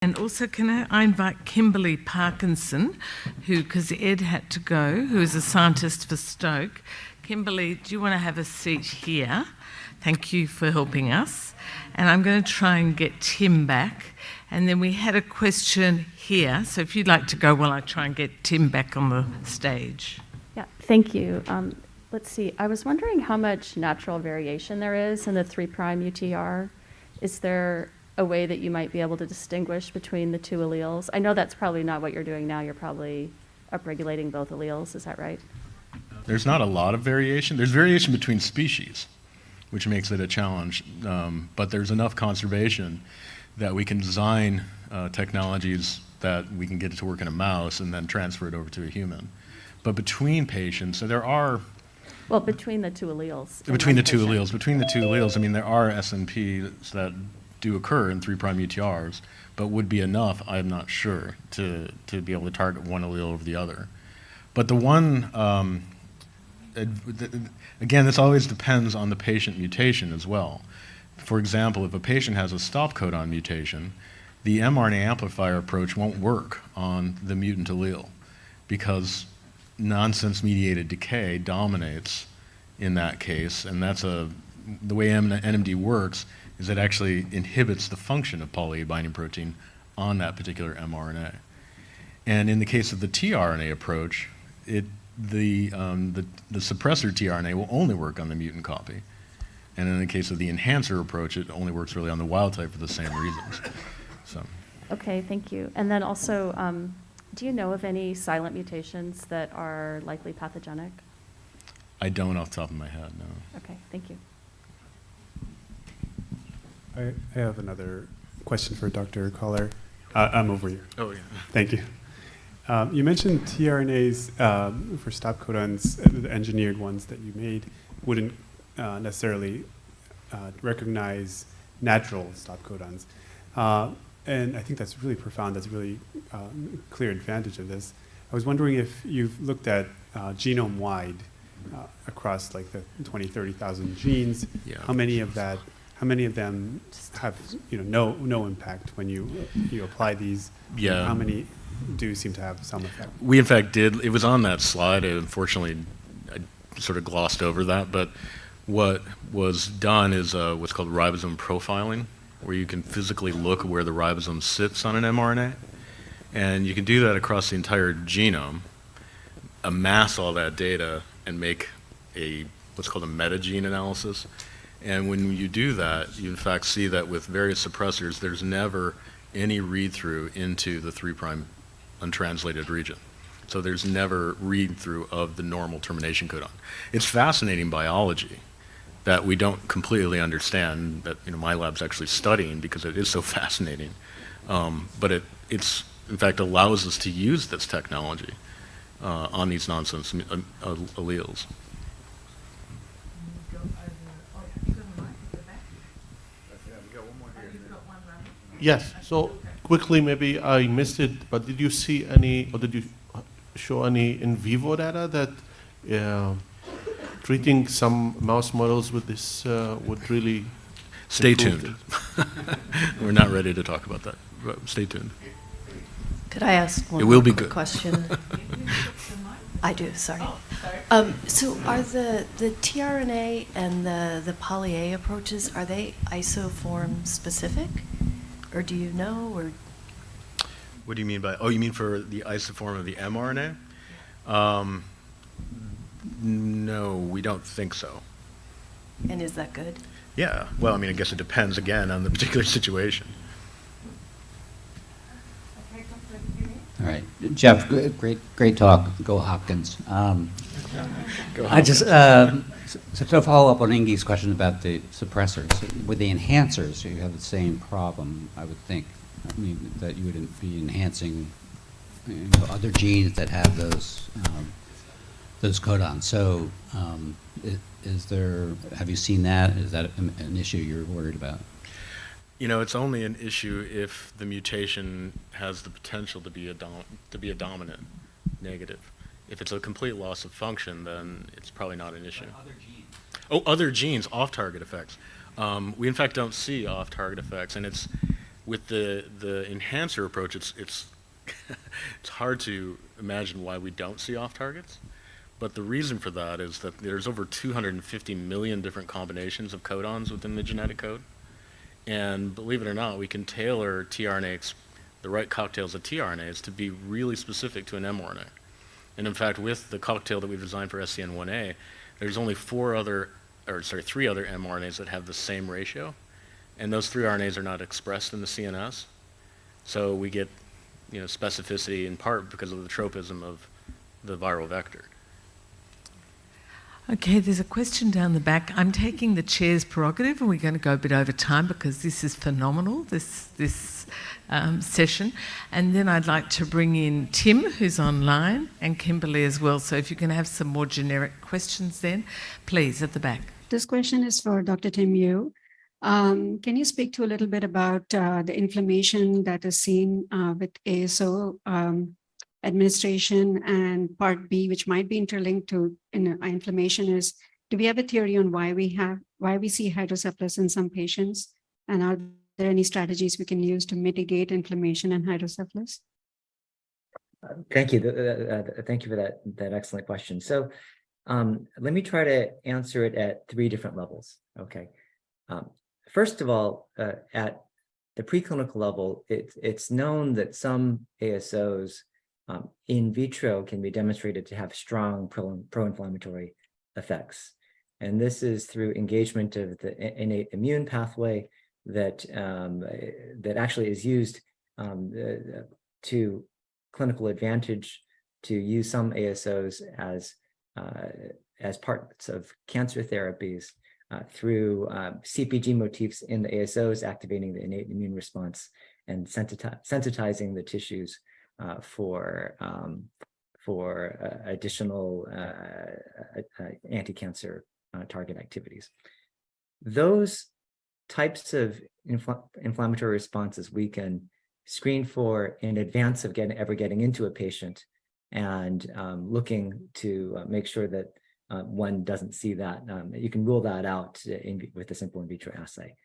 And also, can I invite Kimberly Parkinson, because Ed had to go, who is a scientist for Stoke. Kimberly, do you want to have a seat here? Thank you for helping us. And I'm going to try and get Tim back. And then we had a question here. So if you'd like to go while I try and get Tim back on the stage. Yeah, thank you. Let's see. I was wondering how much natural variation there is in the 3' UTR. Is there a way that you might be able to distinguish between the two alleles? I know that's probably not what you're doing now. You're probably upregulating both alleles. Is that right? There's not a lot of variation. There's variation between species, which makes it a challenge. But there's enough conservation that we can design technologies that we can get it to work in a mouse and then transfer it over to a human. But between patients, so there are... Well, between the two alleles. Between the two alleles, I mean, there are SNPs that do occur in 3' UTRs, but would be enough, I'm not sure, to be able to target one allele over the other. But the one, again, this always depends on the patient mutation as well. For example, if a patient has a stop codon mutation, the mRNA amplifier approach won't work on the mutant allele because nonsense-mediated decay dominates in that case, and that's the way NMD works is it actually inhibits the function of poly-A binding protein on that particular mRNA. And in the case of the tRNA approach, the suppressor tRNA will only work on the mutant copy. And in the case of the enhancer approach, it only works really on the wild type for the same reasons. So. Okay, thank you. And then also, do you know of any silent mutations that are likely pathogenic? I don't off the top of my head, no. Okay, thank you. I have another question for Dr. Koller. I'm over here. Oh, yeah. Thank you. You mentioned tRNAs for stop codons, the engineered ones that you made, wouldn't necessarily recognize natural stop codons. And I think that's really profound. That's a really clear advantage of this. I was wondering if you've looked at genome-wide across like the 20, 30,000 genes. Yeah. How many of them have no impact when you apply these? Yeah. How many do seem to have some effect? We in fact did. It was on that slide. Unfortunately, I sort of glossed over that. But what was done is what's called ribosome profiling, where you can physically look where the ribosome sits on an mRNA. And you can do that across the entire genome, amass all that data, and make what's called a metagene analysis. And when you do that, you in fact see that with various suppressors, there's never any read-through into the 3' untranslated region. So there's never read-through of the normal termination codon. It's fascinating biology that we don't completely understand, that my lab's actually studying because it is so fascinating. But it's in fact allows us to use this technology on these nonsense alleles. Yes, so quickly, maybe I missed it, but did you see any, or did you show any in vivo data that treating some mouse models with this would really Stay tuned. We're not ready to talk about that, but stay tuned. Could I ask one It will more be quick good. question? I do, sorry. So are the tRNA and the poly-A approaches, are they isoform specific? Or do you know, or? What do you mean by, you mean for the isoform of the mRNA? No, we don't think so. And is that good? Yeah, well, I guess it depends, again, on the particular situation. All right, Jeff, great talk. Go Hopkins. I just so to follow up on Ingi's question about the suppressors, with the enhancers, you have the same problem, I would think. That you would be enhancing other genes that have those codons. So, have you seen that? Is that an issue you're worried about? It's only an issue if the mutation has the potential to be a dominant negative. If it's a complete loss of function, then it's probably not an issue. Other genes. Oh, other genes, off-target effects. We in fact don't see off-target effects, and With the enhancer approach, it's it's hard to imagine why we don't see off targets. But the reason for that is that there's over 250 million different combinations of codons within the genetic code. And believe it or not, we can tailor tRNA, the right cocktails of tRNAs to be really specific to an mRNA. And in fact, with the cocktail that we've designed for SCN1A, there's only three other mRNAs that have the same ratio. And those 3 RNAs are not expressed in the CNS. So we get specificity in part because of the tropism of the viral vector. Okay, there's a question down the back. I'm taking the chair's prerogative, and we're going to go a bit over time because this is phenomenal, this session. And then I'd like to bring in Tim, who's online, and Kimberly as well. So if you can have some more generic questions then, please, at the back. This question is for Dr. Tim Yu. Can you speak to a little bit about the inflammation that is seen with ASO administration, and part B, which might be interlinked to inflammation, is do we have a theory on why we see hydrocephalus in some patients, and are there any strategies we can use to mitigate inflammation and hydrocephalus? Thank you. Thank you for that excellent question. So let me try to answer it at 3 different levels. Okay. First of all, at the preclinical level, it's known that some ASOs in vitro can be demonstrated to have strong pro-inflammatory effects. And this is through engagement of the innate immune pathway that actually is used to clinical advantage to use some ASOs as parts of cancer therapies through CPG motifs in the ASOs activating the innate immune response and sensitizing the tissues for additional anti-cancer target activities. Those types of inflammatory responses we can screen for in advance of ever getting into a patient, and looking to make sure that one doesn't see that. You can rule that out with a simple in vitro assay.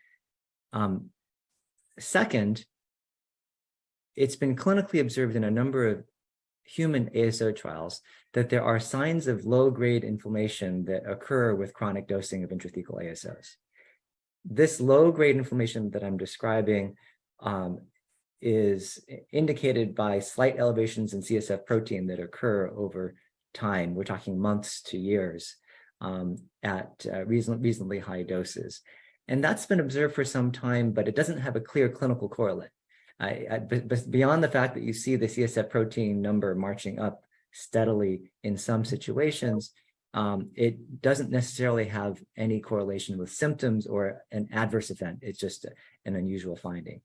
Second, it's been clinically observed in a number of human ASO trials that there are signs of low-grade inflammation that occur with chronic dosing of intrathecal ASOs. This low-grade inflammation that I'm describing is indicated by slight elevations in CSF protein that occur over time. We're talking months to years at reasonably high doses. And that's been observed for some time, but it doesn't have a clear clinical correlate. But beyond the fact that you see the CSF protein number marching up steadily in some situations, it doesn't necessarily have any correlation with symptoms or an adverse event. It's just an unusual finding.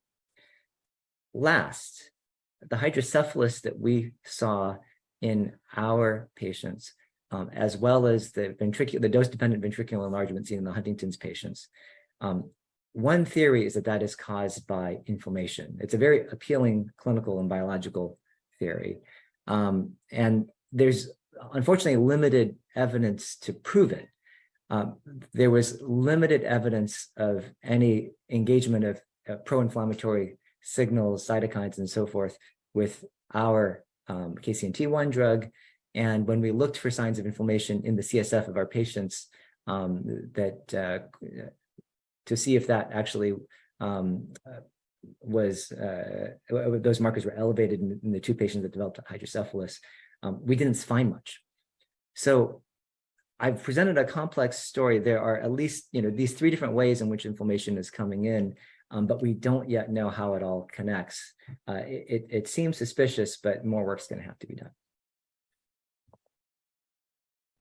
Last, the hydrocephalus that we saw in our patients, as well as the dose-dependent ventricular enlargement seen in the Huntington's patients. One theory is that is caused by inflammation. It's a very appealing clinical and biological theory. And there's unfortunately limited evidence to prove it. There was limited evidence of any engagement of pro-inflammatory signals, cytokines, and so forth with our KCNT1 drug. And when we looked for signs of inflammation in the CSF of our patients, to see if that actually those markers were elevated in the 2 patients that developed hydrocephalus, we didn't find much. So I've presented a complex story. There are at least these 3 different ways in which inflammation is coming in, but we don't yet know how it all connects. It seems suspicious, but more work's going to have to be done.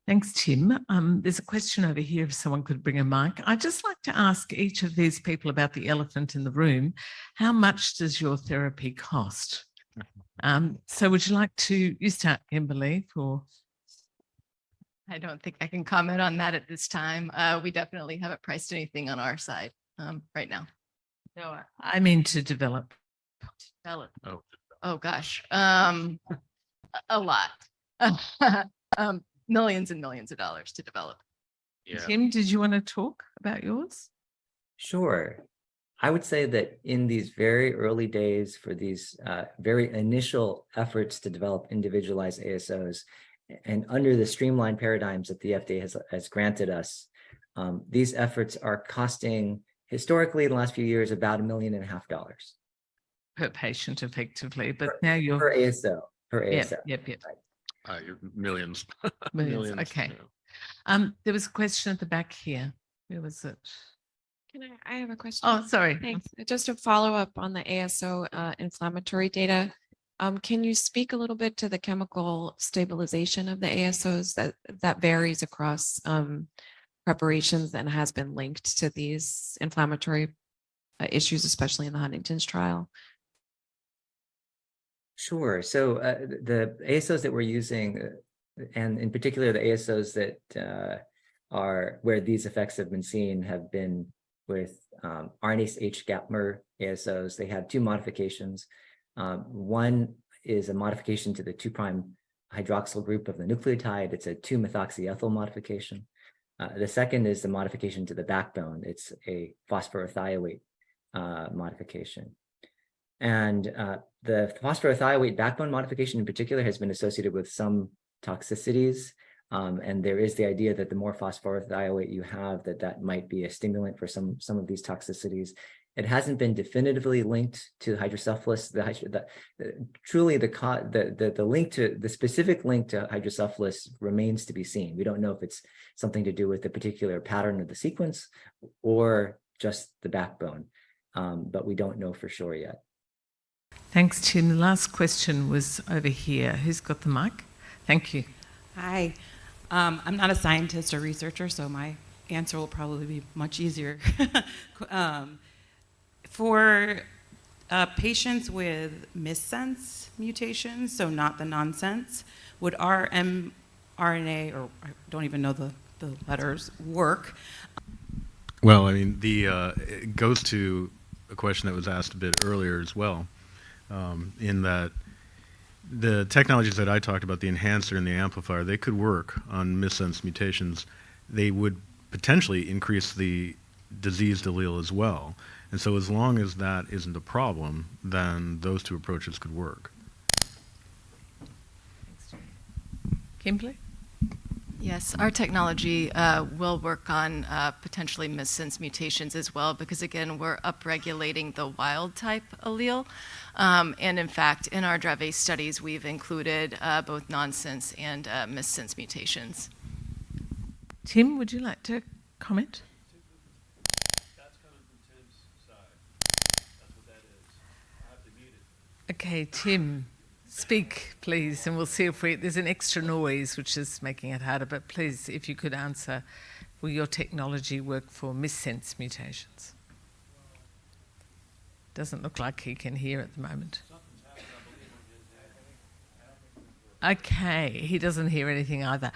Thanks, Tim. There's a question over here if someone could bring a mic. I'd just like to ask each of these people about the elephant in the room. How much does your therapy cost? So would you like to, you start, Kimberly, for... I don't think I can comment on that at this time. We definitely haven't priced anything on our side right now. No, I mean to develop. Oh gosh, a lot. Millions and millions of dollars to develop. Yeah. Tim, did you want to talk about yours? Sure. I would say that in these very early days, for these very initial efforts to develop individualized ASOs, and under the streamlined paradigms that the FDA has granted us, these efforts are costing, historically in the last few years, about $1.5 million per patient, effectively. But now you're per ASO. Per Yep, ASO. yep. You're millions. Millions. Okay. yeah. There was a question at the back here. Where was it? I have a question. Oh, sorry. Thanks. Just to follow up on the ASO inflammatory data, can you speak a little bit to the chemical stabilization of the ASOs that varies across preparations and has been linked to these inflammatory issues, especially in the Huntington's trial? Sure. So the ASOs that we're using, and in particular the ASOs that are where these effects have been seen, have been with RNase H gapmer ASOs. They have two modifications. One is a modification to the 2' hydroxyl group of the nucleotide. It's a 2-methoxyethyl modification. The second is the modification to the backbone. It's a phosphorothioate modification. And the phosphorothioate backbone modification in particular has been associated with some toxicities. And there is the idea that the more phosphorothioate you have, that might be a stimulant for some of these toxicities. It hasn't been definitively linked to hydrocephalus. Truly, the link to the specific link to hydrocephalus remains to be seen. We don't know if it's something to do with the particular pattern of the sequence or just the backbone, but we don't know for sure yet. Thanks, Tim. The last question was over here. Who's got the mic? Thank you. Hi. I'm not a scientist or researcher, so my answer will probably be much easier. For patients with missense mutations, so not the nonsense, would our mRNA, or I don't even know the letters, work? Well, I mean, it goes to a question that was asked a bit earlier as well, in that the technologies that I talked about, the enhancer and the amplifier, they could work on missense mutations. They would potentially increase the diseased allele as well. And so as long as that isn't a problem, then those two approaches could work. Kimberly? Yes, our technology will work on potentially missense mutations as well, because again, we're upregulating the wild type allele. And in fact, in our Dravet studies, we've included both nonsense and missense mutations. Tim, would you like to comment? That's coming from Tim's side. That's what that is. I have to mute it. Okay, Tim, speak, please, and we'll see if there's an extra noise, which is making it harder, but please, if you could answer, will your technology work for missense mutations? Doesn't look like he can hear at the moment. Okay, he doesn't hear anything either.